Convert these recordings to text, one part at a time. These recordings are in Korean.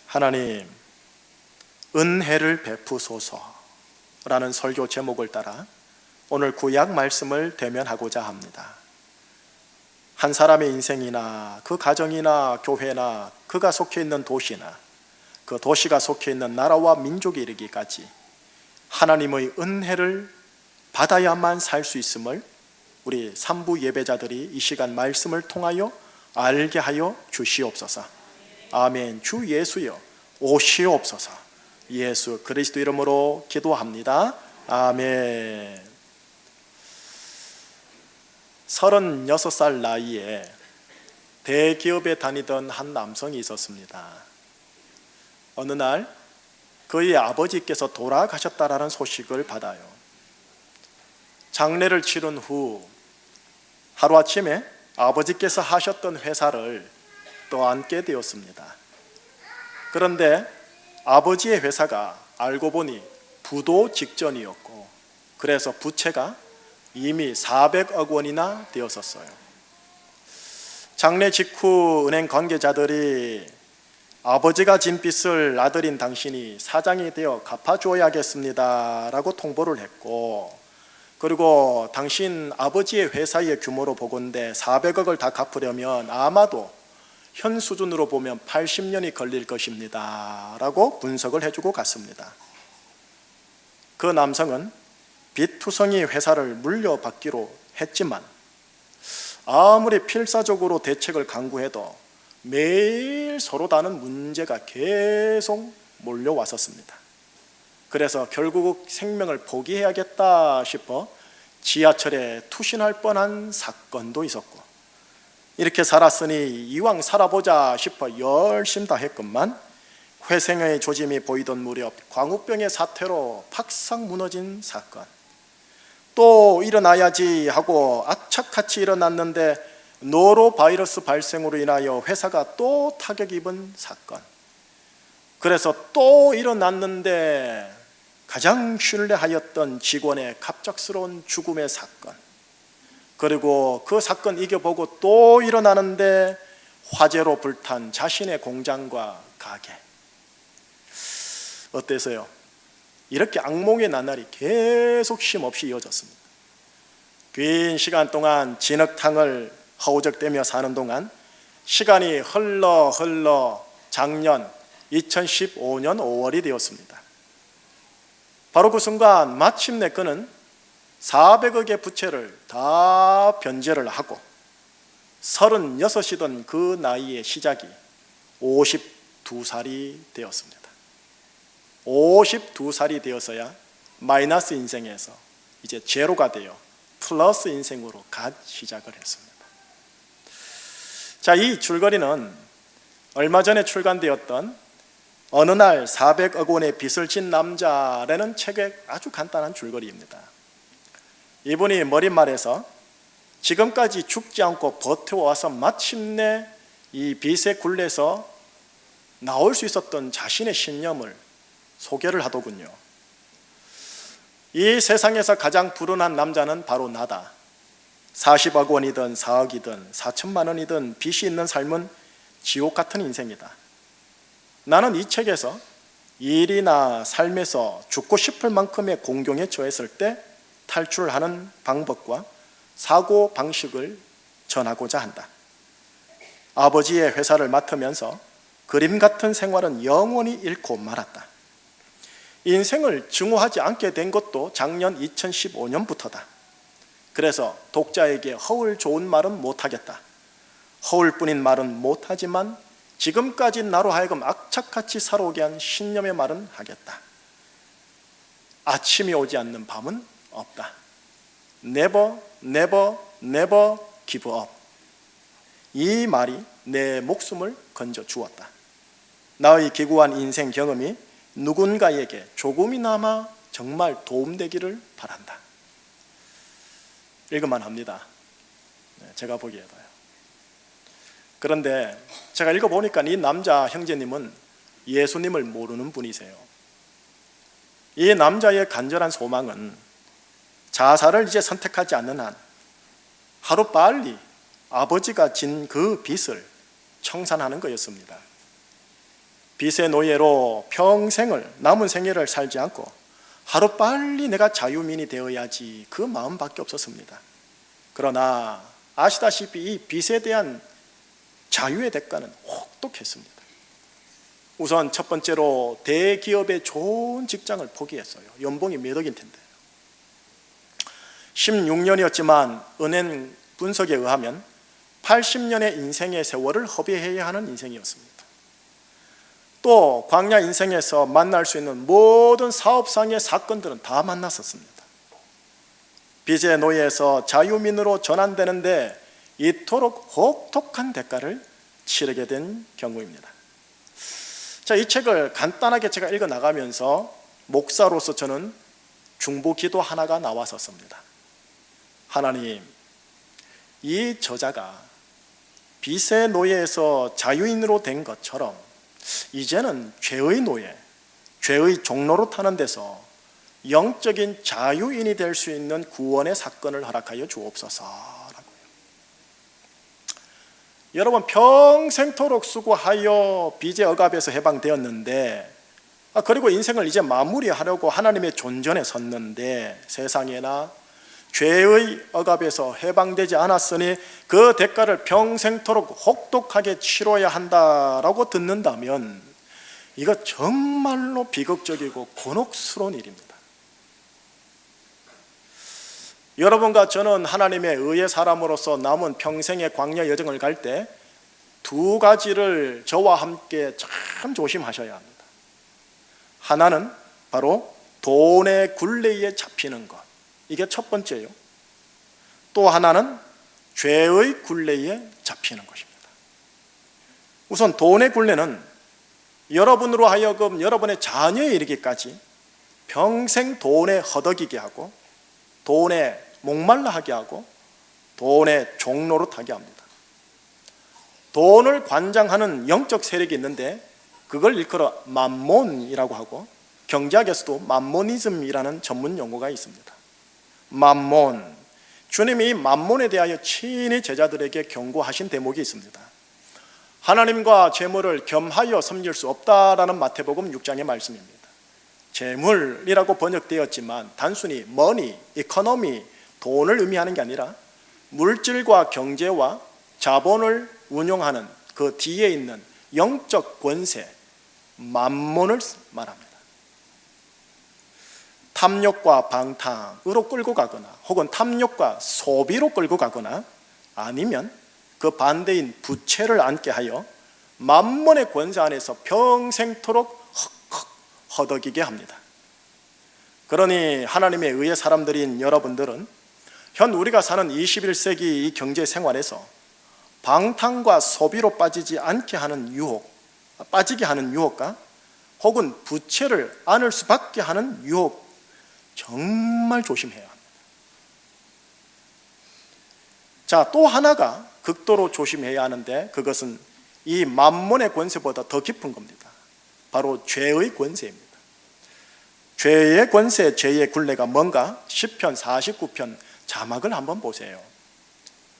하나님, 은혜를 베푸소서라는 설교 제목을 따라 오늘 구약 말씀을 대면하고자 합니다. 한 사람의 인생이나 그 가정이나 교회나 그가 속해 있는 도시나 그 도시가 속해 있는 나라와 민족에 이르기까지 하나님의 은혜를 받아야만 살 수 있음을 우리 삼부 예배자들이 이 시간 말씀을 통하여 알게 하여 주시옵소서. 아멘. 주 예수여 오시옵소서. 예수 그리스도 이름으로 기도합니다. 아멘. 36살 나이에 대기업에 다니던 한 남성이 있었습니다. 어느 날 그의 아버지께서 돌아가셨다라는 소식을 받아요. 장례를 치른 후 하루아침에 아버지께서 하셨던 회사를 떠안게 되었습니다. 그런데 아버지의 회사가 알고 보니 부도 직전이었고, 그래서 부채가 이미 400억 원이나 되었었어요. 장례 직후 은행 관계자들이 아버지가 진 빚을 아들인 당신이 사장이 되어 갚아줘야겠습니다 라고 통보를 했고, 그리고 당신 아버지의 회사의 규모로 보건대 400억을 다 갚으려면 아마도 현 수준으로 보면 80년이 걸릴 것입니다 라고 분석을 해주고 갔습니다. 그 남성은 빚투성이 회사를 물려받기로 했지만 아무리 필사적으로 대책을 강구해도 매일 서로 다른 문제가 계속 몰려왔었습니다. 그래서 결국 생명을 포기해야겠다 싶어 지하철에 투신할 뻔한 사건도 있었고, 이렇게 살았으니 이왕 살아보자 싶어 열심히 다 했건만 회생의 조짐이 보이던 무렵 광우병의 사태로 팍상 무너진 사건, 또 일어나야지 하고 악착같이 일어났는데 노로바이러스 발생으로 인하여 회사가 또 타격 입은 사건, 그래서 또 일어났는데 가장 신뢰하였던 직원의 갑작스러운 죽음의 사건, 그리고 그 사건 이겨보고 또 일어나는데 화재로 불탄 자신의 공장과 가게. 어때서요? 이렇게 악몽의 나날이 계속 쉼없이 이어졌습니다. 긴 시간 동안 진흙탕을 허우적대며 사는 동안 시간이 흘러 작년 2015년 5월이 되었습니다. 바로 그 순간 마침내 그는 400억의 부채를 다 변제를 하고 36이던 그 나이의 시작이 52살이 되었습니다. 52살이 되어서야 마이너스 인생에서 이제 제로가 되어 플러스 인생으로 갓 시작을 했습니다. 자, 이 줄거리는 얼마 전에 출간되었던 어느 날 400억 원의 빚을 진 남자라는 책의 아주 간단한 줄거리입니다. 이분이 머릿말에서 지금까지 죽지 않고 버텨와서 마침내 이 빚의 굴레에서 나올 수 있었던 자신의 신념을 소개를 하더군요. 이 세상에서 가장 불운한 남자는 바로 나다. 40억 원이든 4억이든 4천만 원이든 빚이 있는 삶은 지옥 같은 인생이다. 나는 이 책에서 일이나 삶에서 죽고 싶을 만큼의 공경에 처했을 때 탈출하는 방법과 사고 방식을 전하고자 한다. 아버지의 회사를 맡으면서 그림 같은 생활은 영원히 잃고 말았다. 인생을 증오하지 않게 된 것도 작년 2015년부터다. 그래서 독자에게 허울 좋은 말은 못하겠다. 허울뿐인 말은 못하지만 지금까지 나로 하여금 악착같이 살아오게 한 신념의 말은 하겠다. 아침이 오지 않는 밤은 없다. Never, never, never give up. 이 말이 내 목숨을 건져 주었다. 나의 기구한 인생 경험이 누군가에게 조금이나마 정말 도움되기를 바란다. 읽을만 합니다. 제가 보기에도요. 그런데 제가 읽어보니까 이 남자 형제님은 예수님을 모르는 분이세요. 이 남자의 간절한 소망은 자살을 이제 선택하지 않는 한 하루빨리 아버지가 진 그 빚을 청산하는 거였습니다. 빚의 노예로 평생을 남은 생애를 살지 않고 하루빨리 내가 자유민이 되어야지 그 마음밖에 없었습니다. 그러나 아시다시피 이 빚에 대한 자유의 대가는 혹독했습니다. 우선 첫 번째로 대기업의 좋은 직장을 포기했어요. 연봉이 몇 억일 텐데. 16년이었지만 은행 분석에 의하면 80년의 인생의 세월을 허비해야 하는 인생이었습니다. 또 광야 인생에서 만날 수 있는 모든 사업상의 사건들은 다 만났었습니다. 빚의 노예에서 자유민으로 전환되는데 이토록 혹독한 대가를 치르게 된 경우입니다. 자, 이 책을 간단하게 제가 읽어 나가면서 목사로서 저는 중보기도 하나가 나왔었습니다. 하나님, 이 저자가 빚의 노예에서 자유인으로 된 것처럼 이제는 죄의 노예, 죄의 종로로 타는 데서 영적인 자유인이 될 수 있는 구원의 사건을 허락하여 주옵소서라고요. 여러분, 평생토록 수고하여 빚의 억압에서 해방되었는데, 그리고 인생을 이제 마무리하려고 하나님의 존전에 섰는데 세상에나 죄의 억압에서 해방되지 않았으니 그 대가를 평생토록 혹독하게 치러야 한다라고 듣는다면 이거 정말로 비극적이고 곤혹스러운 일입니다. 여러분과 저는 하나님의 의의 사람으로서 남은 평생의 광야 여정을 갈 때 두 가지를 저와 함께 참 조심하셔야 합니다. 하나는 바로 돈의 굴레에 잡히는 것, 이게 첫 번째요. 또 하나는 죄의 굴레에 잡히는 것입니다. 우선 돈의 굴레는 여러분으로 하여금 여러분의 자녀에 이르기까지 평생 돈에 허덕이게 하고 돈에 목말라 하게 하고 돈의 종로로 타게 합니다. 돈을 관장하는 영적 세력이 있는데 그걸 일컬어 맘몬이라고 하고 경제학에서도 맘모니즘이라는 전문 용어가 있습니다. 맘몬, 주님이 맘몬에 대하여 친히 제자들에게 경고하신 대목이 있습니다. 하나님과 재물을 겸하여 섬길 수 없다라는 마태복음 6장의 말씀입니다. 재물이라고 번역되었지만 단순히 머니, 이코노미, 돈을 의미하는 게 아니라 물질과 경제와 자본을 운용하는 그 뒤에 있는 영적 권세, 맘몬을 말합니다. 탐욕과 방탕으로 끌고 가거나 혹은 탐욕과 소비로 끌고 가거나 아니면 그 반대인 부채를 안게 하여 맘몬의 권세 안에서 평생토록 허덕이게 합니다. 그러니 하나님의 의의 사람들인 여러분들은 현 우리가 사는 21세기 이 경제 생활에서 방탕과 소비로 빠지지 않게 하는 유혹, 빠지게 하는 유혹과 혹은 부채를 안을 수밖에 하는 유혹 정말 조심해야 합니다. 자, 또 하나가 극도로 조심해야 하는데 그것은 이 맘몬의 권세보다 더 깊은 겁니다. 바로 죄의 권세입니다. 죄의 권세, 죄의 굴레가 뭔가? 시편 49편 자막을 한번 보세요.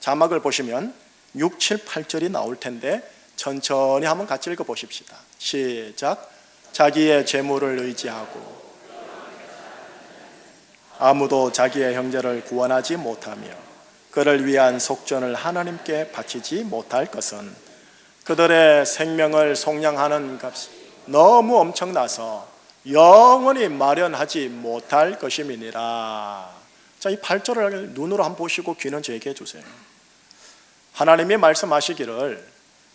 자막을 보시면 6, 7, 8절이 나올 텐데 천천히 한번 같이 읽어보십시다. 시작. 자기의 재물을 의지하고 아무도 자기의 형제를 구원하지 못하며 그를 위한 속전을 하나님께 바치지 못할 것은 그들의 생명을 속량하는 값이 너무 엄청나서 영원히 마련하지 못할 것임이니라. 자, 이 8절을 눈으로 한번 보시고 귀는 저에게 해주세요. 하나님이 말씀하시기를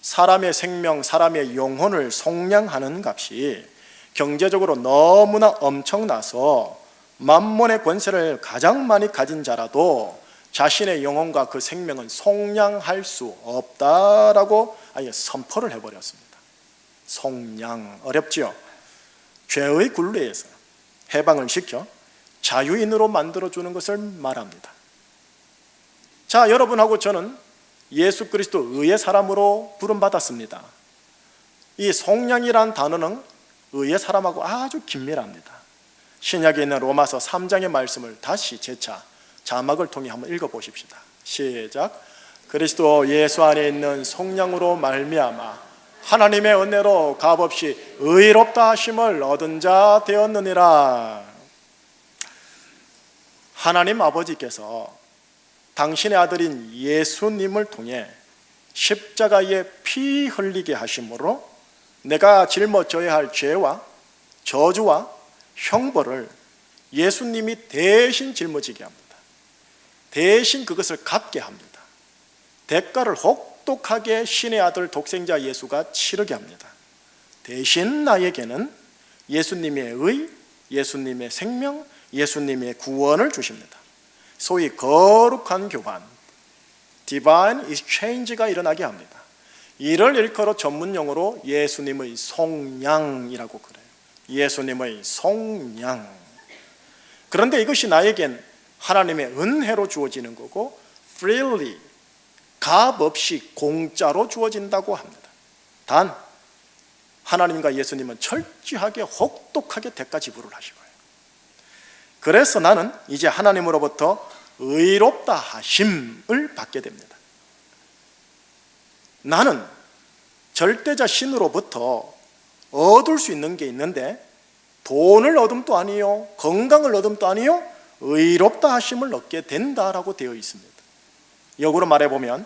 사람의 생명, 사람의 영혼을 속량하는 값이 경제적으로 너무나 엄청나서 맘몬의 권세를 가장 많이 가진 자라도 자신의 영혼과 그 생명은 속량할 수 없다라고 아예 선포를 해버렸습니다. 속량, 어렵지요? 죄의 굴레에서 해방을 시켜 자유인으로 만들어주는 것을 말합니다. 자, 여러분하고 저는 예수 그리스도 의의 사람으로 부름받았습니다. 이 속량이란 단어는 의의 사람하고 아주 긴밀합니다. 신약에 있는 로마서 3장의 말씀을 다시 재차 자막을 통해 한번 읽어보십시다. 시작. 그리스도 예수 안에 있는 속량으로 말미암아 하나님의 은혜로 값없이 의롭다 하심을 얻은 자 되었느니라. 하나님 아버지께서 당신의 아들인 예수님을 통해 십자가에 피 흘리게 하심으로 내가 짊어져야 할 죄와 저주와 형벌을 예수님이 대신 짊어지게 합니다. 대신 그것을 갚게 합니다. 대가를 혹독하게 신의 아들 독생자 예수가 치르게 합니다. 대신 나에게는 예수님의 의, 예수님의 생명, 예수님의 구원을 주십니다. 소위 거룩한 교환, Divine Exchange가 일어나게 합니다. 이를 일컬어 전문용어로 예수님의 속량이라고 그래요. 예수님의 속량. 그런데 이것이 나에겐 하나님의 은혜로 주어지는 거고 freely, 값 없이 공짜로 주어진다고 합니다. 단 하나님과 예수님은 철저하게 혹독하게 대가 지불을 하시고요. 그래서 나는 이제 하나님으로부터 의롭다 하심을 받게 됩니다. 나는 절대자 신으로부터 얻을 수 있는 게 있는데 돈을 얻음도 아니요, 건강을 얻음도 아니요, 의롭다 하심을 얻게 된다라고 되어 있습니다. 역으로 말해보면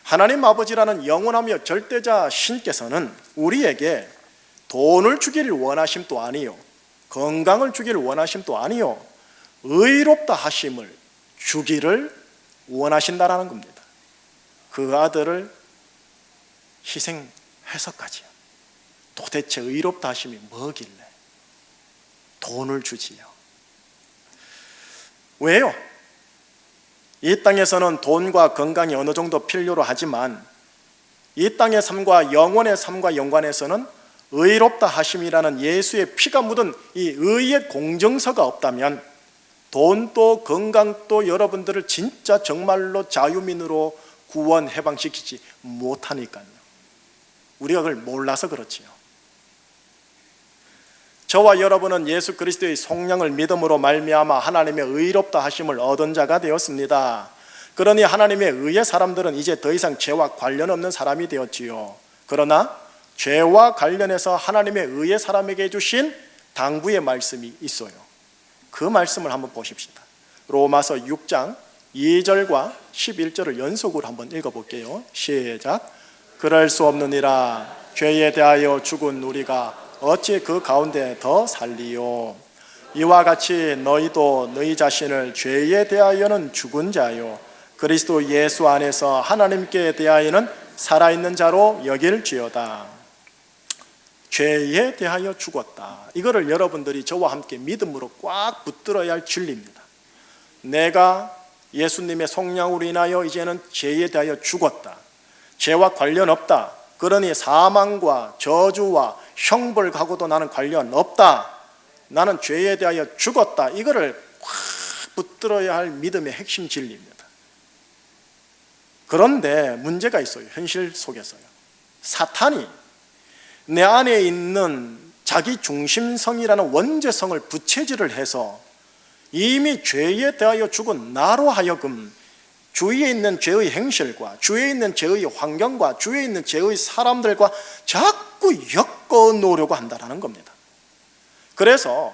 하나님 아버지라는 영원하며 절대자 신께서는 우리에게 돈을 주기를 원하심도 아니요, 건강을 주기를 원하심도 아니요, 의롭다 하심을 주기를 원하신다라는 겁니다. 그 아들을 희생해서까지요. 도대체 의롭다 하심이 뭐길래 돈을 주지요? 왜요? 이 땅에서는 돈과 건강이 어느 정도 필요로 하지만 이 땅의 삶과 영원의 삶과 연관해서는 의롭다 하심이라는 예수의 피가 묻은 이 의의 공정서가 없다면 돈도 건강도 여러분들을 진짜 정말로 자유민으로 구원 해방시키지 못하니까요. 우리가 그걸 몰라서 그렇지요. 저와 여러분은 예수 그리스도의 속량을 믿음으로 말미암아 하나님의 의롭다 하심을 얻은 자가 되었습니다. 그러니 하나님의 의의 사람들은 이제 더 이상 죄와 관련 없는 사람이 되었지요. 그러나 죄와 관련해서 하나님의 의의 사람에게 주신 당부의 말씀이 있어요. 그 말씀을 한번 보십시다. 로마서 6장 2절과 11절을 연속으로 한번 읽어볼게요. 시작. 그럴 수 없느니라. 죄에 대하여 죽은 우리가 어찌 그 가운데 더 살리요. 이와 같이 너희도 너희 자신을 죄에 대하여는 죽은 자요 그리스도 예수 안에서 하나님께 대하여는 살아있는 자로 여길지어다. 죄에 대하여 죽었다. 이거를 여러분들이 저와 함께 믿음으로 꽉 붙들어야 할 진리입니다. 내가 예수님의 속량으로 인하여 이제는 죄에 대하여 죽었다. 죄와 관련 없다. 그러니 사망과 저주와 형벌하고도 나는 관련 없다. 나는 죄에 대하여 죽었다. 이거를 확 붙들어야 할 믿음의 핵심 진리입니다. 그런데 문제가 있어요. 현실 속에서요. 사탄이 내 안에 있는 자기 중심성이라는 원죄성을 부채질을 해서 이미 죄에 대하여 죽은 나로 하여금 주위에 있는 죄의 행실과 주위에 있는 죄의 환경과 주위에 있는 죄의 사람들과 자꾸 엮어 놓으려고 한다는 겁니다. 그래서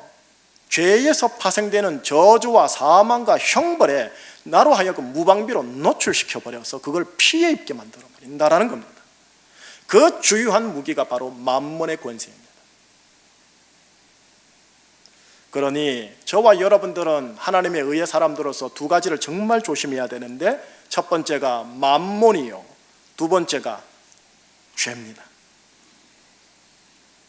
죄에서 파생되는 저주와 사망과 형벌에 나로 하여금 무방비로 노출시켜버려서 그걸 피해 입게 만들어버린다는 겁니다. 그 주요한 무기가 바로 만몬의 권세입니다. 그러니 저와 여러분들은 하나님의 의의 사람들로서 두 가지를 정말 조심해야 되는데, 첫 번째가 만몬이요, 두 번째가 죄입니다.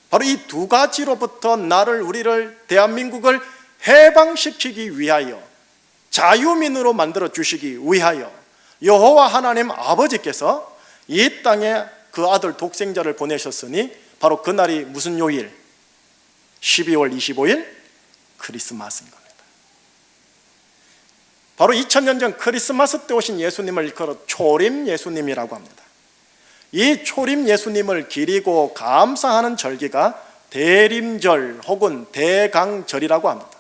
바로 이 두 가지로부터 우리를 대한민국을 해방시키기 위하여, 자유민으로 만들어 주시기 위하여 여호와 하나님 아버지께서 이 땅에 그 아들 독생자를 보내셨으니 바로 그날이 무슨 요일? 12월 25일 크리스마스인 겁니다. 바로 2000년 전 크리스마스 때 오신 예수님을 일컬어 초림 예수님이라고 합니다. 이 초림 예수님을 기리고 감사하는 절기가 대림절 혹은 대강절이라고 합니다.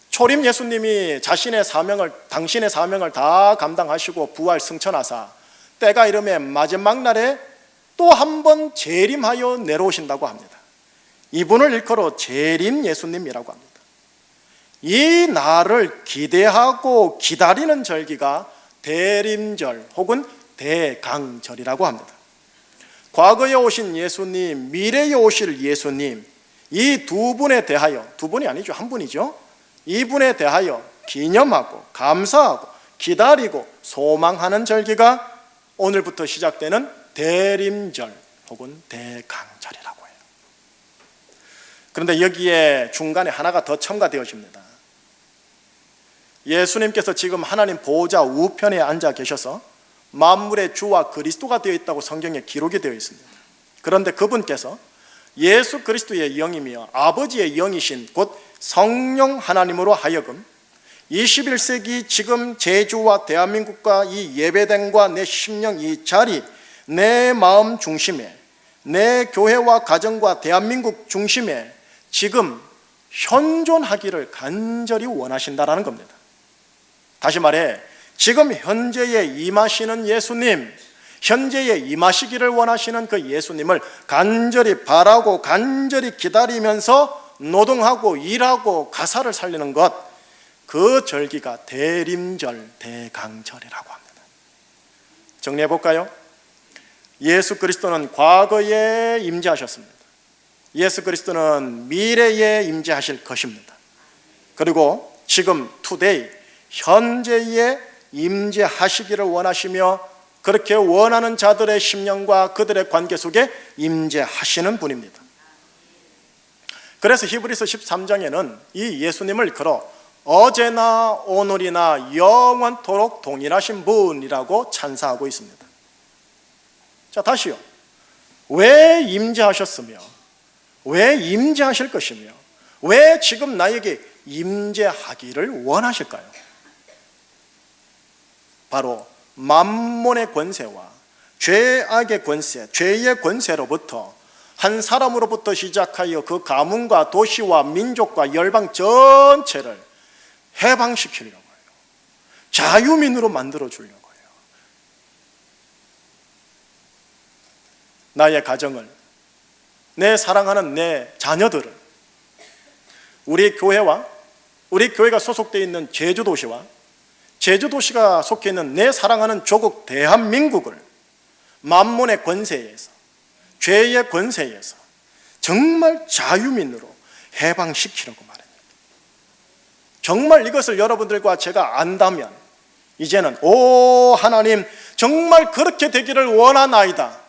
초림 예수님이 당신의 사명을 다 감당하시고 부활 승천하사 때가 이름에 마지막 날에 또 한 번 재림하여 내려오신다고 합니다. 이분을 일컬어 재림 예수님이라고 합니다. 이 날을 기대하고 기다리는 절기가 대림절 혹은 대강절이라고 합니다. 과거에 오신 예수님, 미래에 오실 예수님, 이 두 분에 대하여, 두 분이 아니죠, 한 분이죠. 이분에 대하여 기념하고 감사하고 기다리고 소망하는 절기가 오늘부터 시작되는 대림절 혹은 대강절이라고 해요. 그런데 여기에 중간에 하나가 더 첨가되어집니다. 예수님께서 지금 하나님 보호자 우편에 앉아 계셔서 만물의 주와 그리스도가 되어 있다고 성경에 기록이 되어 있습니다. 그런데 그분께서 예수 그리스도의 영이며 아버지의 영이신 곧 성령 하나님으로 하여금 21세기 지금 제주와 대한민국과 이 예배당과 내 심령 이 자리, 내 마음 중심에, 내 교회와 가정과 대한민국 중심에 지금 현존하기를 간절히 원하신다라는 겁니다. 다시 말해 지금 현재에 임하시는 예수님, 현재에 임하시기를 원하시는 그 예수님을 간절히 바라고 간절히 기다리면서 노동하고 일하고 가사를 살리는 것, 그 절기가 대림절, 대강절이라고 합니다. 정리해 볼까요? 예수 그리스도는 과거에 임재하셨습니다. 예수 그리스도는 미래에 임재하실 것입니다. 그리고 지금 투데이 현재에 임재하시기를 원하시며 그렇게 원하는 자들의 심령과 그들의 관계 속에 임재하시는 분입니다. 그래서 히브리서 13장에는 이 예수님을 걸어 어제나 오늘이나 영원토록 동일하신 분이라고 찬사하고 있습니다. 자, 다시요. 왜 임재하셨으며 왜 임재하실 것이며 왜 지금 나에게 임재하기를 원하실까요? 바로 만몬의 권세와 죄악의 권세, 죄의 권세로부터 한 사람으로부터 시작하여 그 가문과 도시와 민족과 열방 전체를 해방시키려고 해요. 자유민으로 만들어 주려고 해요. 나의 가정을, 내 사랑하는 내 자녀들을, 우리 교회와 우리 교회가 소속되어 있는 제주도시와 제주도시가 속해 있는 내 사랑하는 조국 대한민국을 만몬의 권세에서, 죄의 권세에서 정말 자유민으로 해방시키려고 말합니다. 정말 이것을 여러분들과 제가 안다면 이제는 오 하나님 정말 그렇게 되기를 원하나이다,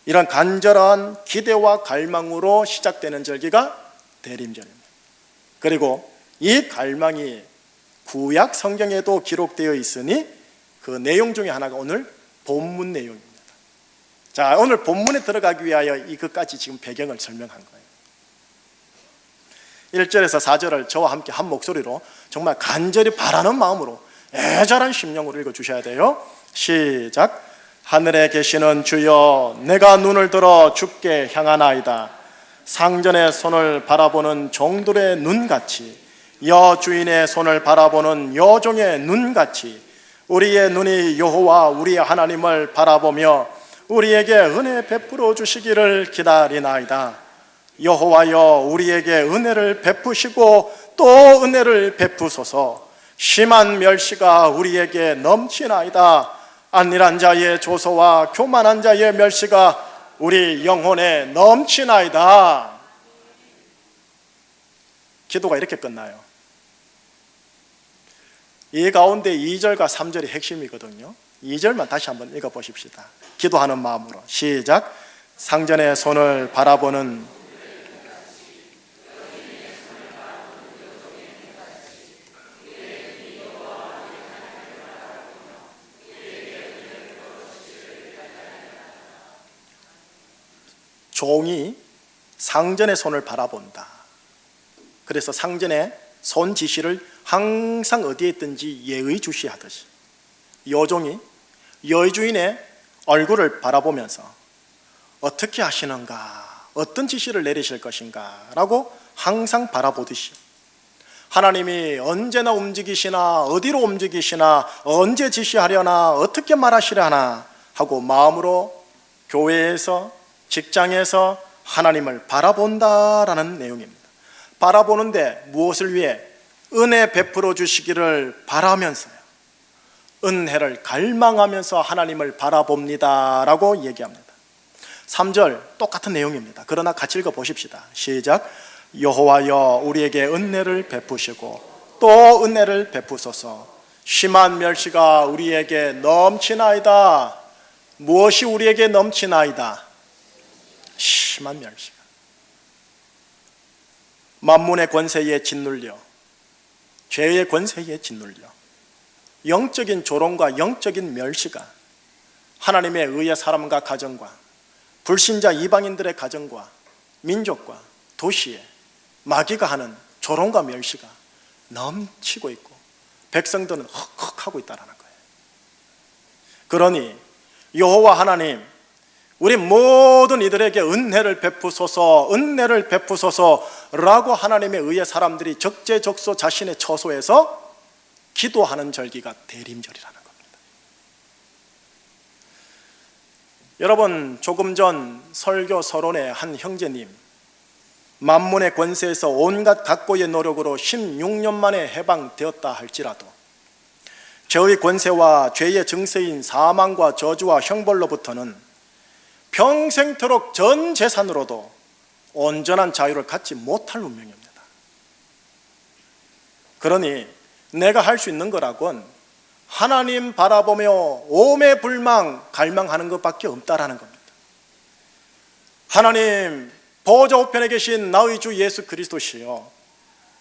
이런 간절한 기대와 갈망으로 시작되는 절기가 대림절입니다. 그리고 이 갈망이 구약 성경에도 기록되어 있으니 그 내용 중에 하나가 오늘 본문 내용입니다. 자, 오늘 본문에 들어가기 위하여 이것까지 지금 배경을 설명한 거예요. 1절에서 4절을 저와 함께 한 목소리로 정말 간절히 바라는 마음으로 애절한 심령으로 읽어주셔야 돼요. 시작. 하늘에 계시는 주여, 내가 눈을 들어 주께 향하나이다. 상전의 손을 바라보는 종들의 눈같이, 여주인의 손을 바라보는 여종의 눈같이 우리의 눈이 여호와 우리의 하나님을 바라보며 우리에게 은혜 베풀어 주시기를 기다리나이다. 여호와여, 우리에게 은혜를 베푸시고 또 은혜를 베푸소서. 심한 멸시가 우리에게 넘치나이다. 안일한 자의 조소와 교만한 자의 멸시가 우리 영혼에 넘치나이다. 기도가 이렇게 끝나요. 이 가운데 2절과 3절이 핵심이거든요. 2절만 다시 한번 읽어보십시다. 기도하는 마음으로 시작. 상전의 손을 바라보는 종이 상전의 손을 바라본다. 그래서 상전의 손 지시를 항상 어디에 있든지 예의주시하듯이 여종이 여주인의 얼굴을 바라보면서 어떻게 하시는가, 어떤 지시를 내리실 것인가 라고 항상 바라보듯이 하나님이 언제나 움직이시나 어디로 움직이시나 언제 지시하려나 어떻게 말하시려나 하고 마음으로 교회에서, 직장에서 하나님을 바라본다라는 내용입니다. 바라보는데 무엇을 위해? 은혜 베풀어 주시기를 바라면서요, 은혜를 갈망하면서 하나님을 바라봅니다 라고 얘기합니다. 3절 똑같은 내용입니다. 그러나 같이 읽어보십시다. 시작. 여호와여 우리에게 은혜를 베푸시고 또 은혜를 베푸소서. 심한 멸시가 우리에게 넘치나이다. 무엇이 우리에게 넘치나이다? 심한 멸시가. 만문의 권세에 짓눌려, 죄의 권세에 짓눌려 영적인 조롱과 영적인 멸시가 하나님의 의의 사람과 가정과 불신자 이방인들의 가정과 민족과 도시에 마귀가 하는 조롱과 멸시가 넘치고 있고 백성들은 헉헉하고 있다는 거예요. 그러니 여호와 하나님, 우리 모든 이들에게 은혜를 베푸소서, 은혜를 베푸소서라고 하나님의 의의 사람들이 적재적소 자신의 처소에서 기도하는 절기가 대림절이라는 겁니다. 여러분, 조금 전 설교 서론의 한 형제님, 만문의 권세에서 온갖 각고의 노력으로 16년 만에 해방되었다 할지라도 죄의 권세와 죄의 증세인 사망과 저주와 형벌로부터는 평생토록 전 재산으로도 온전한 자유를 갖지 못할 운명입니다. 그러니 내가 할 수 있는 거라곤 하나님 바라보며 오매불망 갈망하는 것밖에 없다라는 겁니다. 하나님, 보좌 우편에 계신 나의 주 예수 그리스도시여,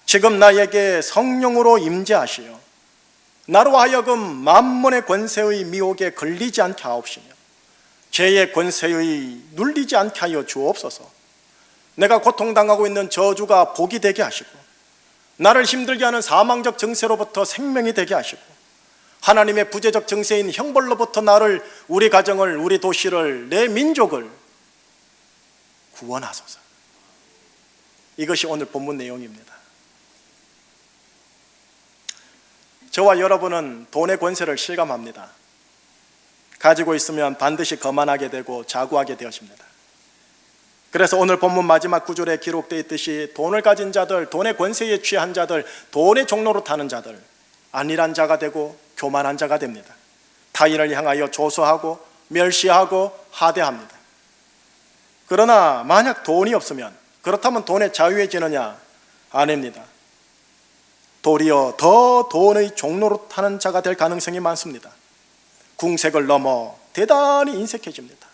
지금 나에게 성령으로 임재하시어 나로 하여금 만문의 권세의 미혹에 걸리지 않게 하옵시며 죄의 권세의 눌리지 않게 하여 주옵소서. 내가 고통당하고 있는 저주가 복이 되게 하시고 나를 힘들게 하는 사망적 증세로부터 생명이 되게 하시고 하나님의 부재적 증세인 형벌로부터 나를, 우리 가정을, 우리 도시를, 내 민족을 구원하소서. 이것이 오늘 본문 내용입니다. 저와 여러분은 돈의 권세를 실감합니다. 가지고 있으면 반드시 거만하게 되고 자구하게 되어집니다. 그래서 오늘 본문 마지막 구절에 기록되어 있듯이 돈을 가진 자들, 돈의 권세에 취한 자들, 돈의 종로로 타는 자들, 안일한 자가 되고 교만한 자가 됩니다. 타인을 향하여 조소하고 멸시하고 하대합니다. 그러나 만약 돈이 없으면, 그렇다면 돈에 자유해지느냐? 아닙니다. 도리어 더 돈의 종로로 타는 자가 될 가능성이 많습니다. 궁색을 넘어 대단히 인색해집니다.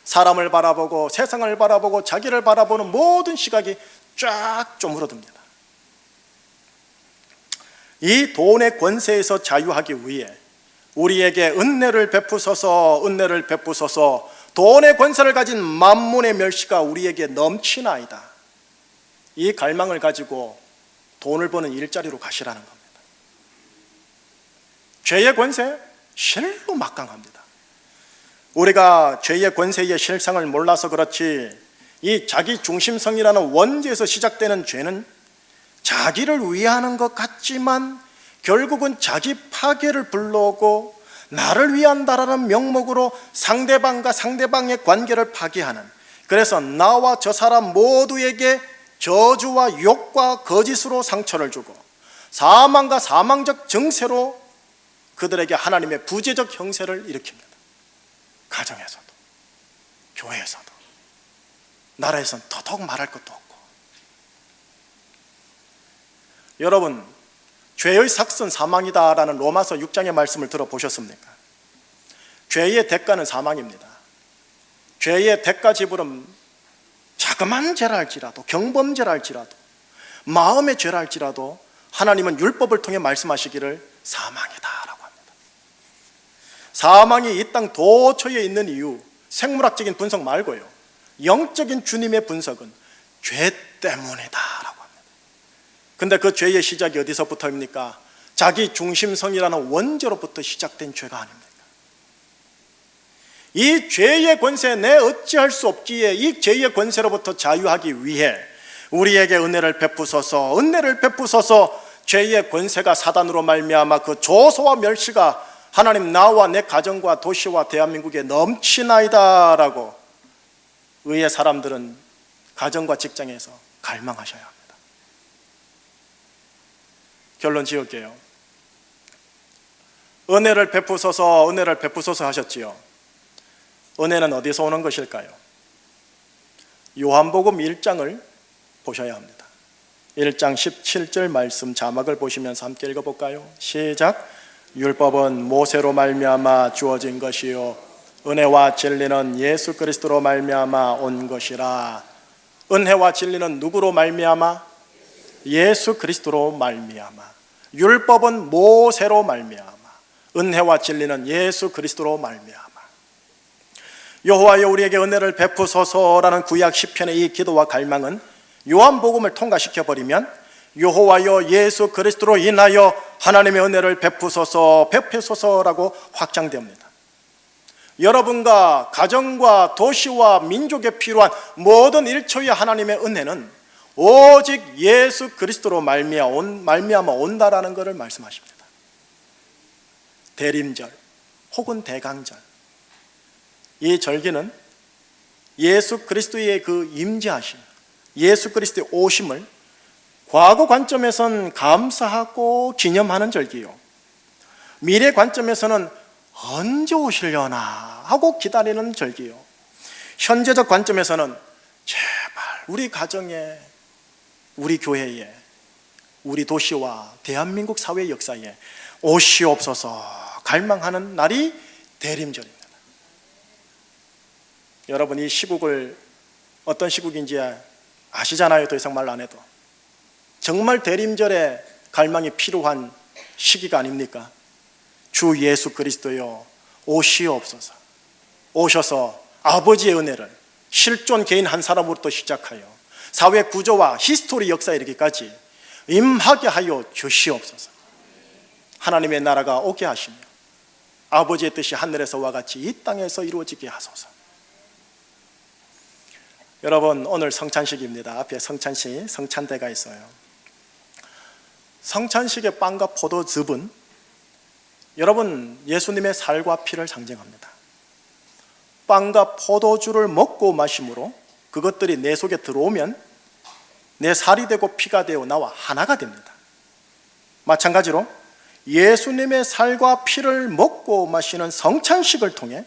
사람을 바라보고 세상을 바라보고 자기를 바라보는 모든 시각이 쫙 쪼물어듭니다. 이 돈의 권세에서 자유하기 위해 우리에게 은혜를 베푸소서, 은혜를 베푸소서. 돈의 권세를 가진 만문의 멸시가 우리에게 넘치나이다. 이 갈망을 가지고 돈을 버는 일자리로 가시라는 겁니다. 죄의 권세 실로 막강합니다. 우리가 죄의 권세의 실상을 몰라서 그렇지, 이 자기 중심성이라는 원죄에서 시작되는 죄는 자기를 위하는 것 같지만 결국은 자기 파괴를 불러오고 나를 위한다라는 명목으로 상대방과 상대방의 관계를 파괴하는, 그래서 나와 저 사람 모두에게 저주와 욕과 거짓으로 상처를 주고 사망과 사망적 증세로 그들에게 하나님의 부재적 형세를 일으킵니다. 가정에서도 교회에서도 나라에서는 더더욱 말할 것도 없고. 여러분, 죄의 삭은 사망이다라는 로마서 6장의 말씀을 들어보셨습니까? 죄의 대가는 사망입니다. 죄의 대가 지불은 자그마한 죄라 할지라도, 경범죄라 할지라도, 마음의 죄라 할지라도 하나님은 율법을 통해 말씀하시기를 사망이다라고 합니다. 사망이 이 땅 도처에 있는 이유, 생물학적인 분석 말고요, 영적인 주님의 분석은 죄 때문이다라고 합니다. 근데 그 죄의 시작이 어디서부터입니까? 자기 중심성이라는 원죄로부터 시작된 죄가 아닙니까? 이 죄의 권세, 내 어찌할 수 없기에 이 죄의 권세로부터 자유하기 위해 우리에게 은혜를 베푸소서, 은혜를 베푸소서. 죄의 권세가 사단으로 말미암아 그 조소와 멸시가 하나님, 나와 내 가정과 도시와 대한민국에 넘치나이다 라고 의의 사람들은 가정과 직장에서 갈망하셔야 합니다. 결론 지을게요. 은혜를 베푸소서, 은혜를 베푸소서 하셨지요. 은혜는 어디서 오는 것일까요? 요한복음 1장을 보셔야 합니다. 1장 17절 말씀 자막을 보시면서 함께 읽어볼까요? 시작. 율법은 모세로 말미암아 주어진 것이요 은혜와 진리는 예수 그리스도로 말미암아 온 것이라. 은혜와 진리는 누구로 말미암아? 예수 그리스도로 말미암아. 율법은 모세로 말미암아, 은혜와 진리는 예수 그리스도로 말미암아. 여호와여 우리에게 은혜를 베푸소서라는 구약 시편의 이 기도와 갈망은 요한복음을 통과시켜버리면 여호와여 예수 그리스도로 인하여 하나님의 은혜를 베푸소서, 베푸소서라고 확장됩니다. 여러분과 가정과 도시와 민족에 필요한 모든 일처의 하나님의 은혜는 오직 예수 그리스도로 말미암아 온다라는 것을 말씀하십니다. 대림절 혹은 대강절, 이 절기는 예수 그리스도의 그 임재하심, 예수 그리스도의 오심을 과거 관점에서는 감사하고 기념하는 절기요, 미래 관점에서는 언제 오시려나 하고 기다리는 절기요, 현재적 관점에서는 제발 우리 가정에, 우리 교회에, 우리 도시와 대한민국 사회 역사에 오시옵소서 갈망하는 날이 대림절입니다. 여러분, 이 시국을 어떤 시국인지 아시잖아요. 더 이상 말 안 해도. 정말 대림절에 갈망이 필요한 시기가 아닙니까? 주 예수 그리스도여 오시옵소서. 오셔서 아버지의 은혜를 실존 개인 한 사람으로부터 시작하여 사회 구조와 히스토리 역사에 이르기까지 임하게 하여 주시옵소서. 하나님의 나라가 오게 하시며 아버지의 뜻이 하늘에서와 같이 이 땅에서 이루어지게 하소서. 여러분, 오늘 성찬식입니다. 앞에 성찬식, 성찬대가 있어요. 성찬식의 빵과 포도즙은 여러분 예수님의 살과 피를 상징합니다. 빵과 포도주를 먹고 마심으로 그것들이 내 속에 들어오면 내 살이 되고 피가 되어 나와 하나가 됩니다. 마찬가지로 예수님의 살과 피를 먹고 마시는 성찬식을 통해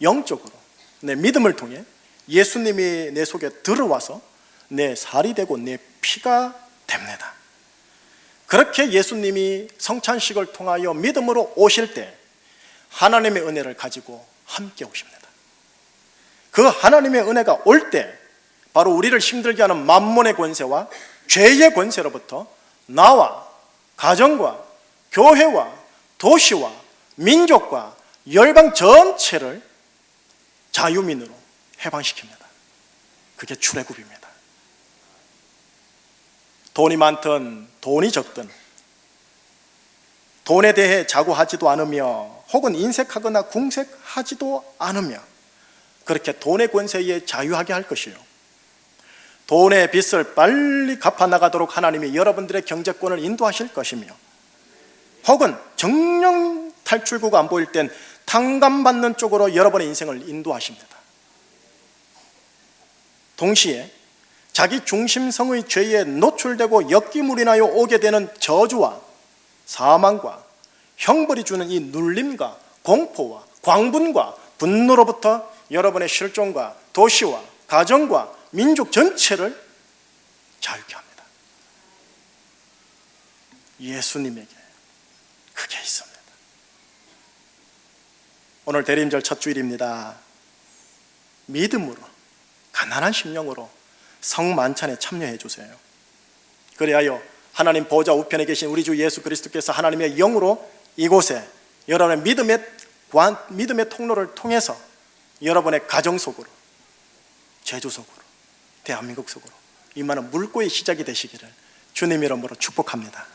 영적으로 내 믿음을 통해 예수님이 내 속에 들어와서 내 살이 되고 내 피가 됩니다. 그렇게 예수님이 성찬식을 통하여 믿음으로 오실 때 하나님의 은혜를 가지고 함께 오십니다. 그 하나님의 은혜가 올 때 바로 우리를 힘들게 하는 만몬의 권세와 죄의 권세로부터 나와 가정과 교회와 도시와 민족과 열방 전체를 자유민으로 해방시킵니다. 그게 출애굽입니다. 돈이 많든 돈이 적든 돈에 대해 자고하지도 않으며 혹은 인색하거나 궁색하지도 않으며 그렇게 돈의 권세에 자유하게 할 것이요, 돈의 빚을 빨리 갚아나가도록 하나님이 여러분들의 경제권을 인도하실 것이며, 혹은 정령 탈출구가 안 보일 땐 탕감받는 쪽으로 여러분의 인생을 인도하십니다. 동시에 자기 중심성의 죄에 노출되고 역기물이 나여 오게 되는 저주와 사망과 형벌이 주는 이 눌림과 공포와 광분과 분노로부터 여러분의 실존과 도시와 가정과 민족 전체를 자유케 합니다. 예수님에게 그게 있습니다. 오늘 대림절 첫 주일입니다. 믿음으로 가난한 심령으로 성만찬에 참여해 주세요. 그리하여 하나님 보좌 우편에 계신 우리 주 예수 그리스도께서 하나님의 영으로 이곳에 여러분의 믿음의 통로를 통해서 여러분의 가정 속으로, 제주 속으로, 대한민국 속으로 임하는 물고의 시작이 되시기를 주님 이름으로 축복합니다.